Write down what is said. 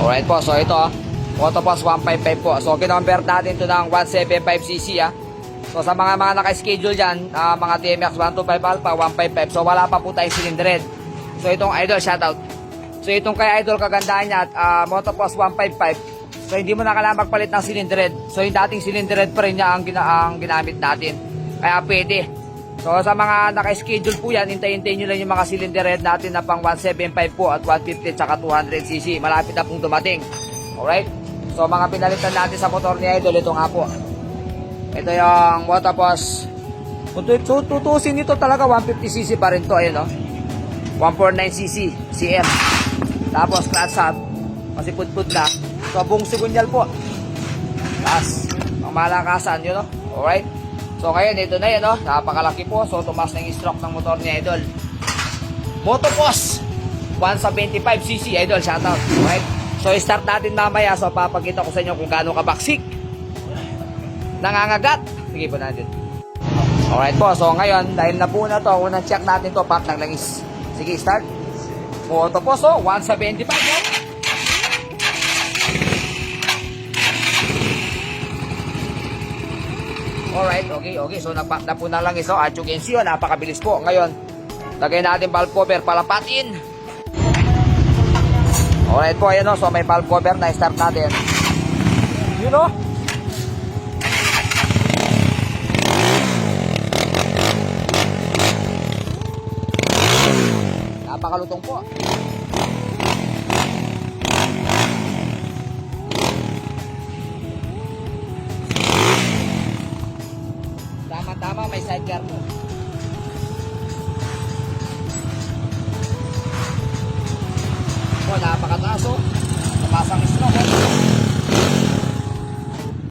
Alright po, so ito Motopoz 155 po. So kinonvert natin ito ng 175cc So sa mga naka-schedule dyan, mga TMX 125 Alpha, 155. So wala pa po tayong cylinder head. So itong Idol, shoutout. So itong kay Idol, kagandahan niya at Motopoz 155. So hindi mo na kailangan magpalit ng cylinder head. So yung dating cylinder head pa rin niya ang ginamit natin. Kaya pwede. So sa mga naka-schedule po yan, hintayin-hintayin nyo lang yung mga cylinder head natin na pang 175 po at 150 tsaka 200cc. Malapit na pong dumating. Alright? So mga pinalitan natin sa motor ni Idol, ito nga po. Ito yung Motopoz. Kung tutusin nito talaga 150cc pa rin to. Ayun, no? 149cc CM. Tapos clutch hub. Kasi put-put na. So buong sigunyal po. Tapos ang malakasan yun, no? Alright. So ngayon ito na yun, no? Napakalaki po. So tumas na yung stroke ng motor ni Idol. Motopoz 175cc Idol, shoutout. Alright. So start natin mamaya. So papakita ko sa inyo kung gaano kabaksik, nangangagat. Sige po natin. Alright po. So ngayon dahil na po na to, unang check natin to, pump ng langis. Sige, start. Motopoz 175. Alright, okay. So napump na po na langis. So as you can see, napakabilis po. Ngayon lagay natin valve cover, palapatin. Alright po, ayan o. So may valve cover na, start natin. Yun o. Napakalutong po. Tama-tama, may sidecar mo. Napakataas o. Tamasang stroke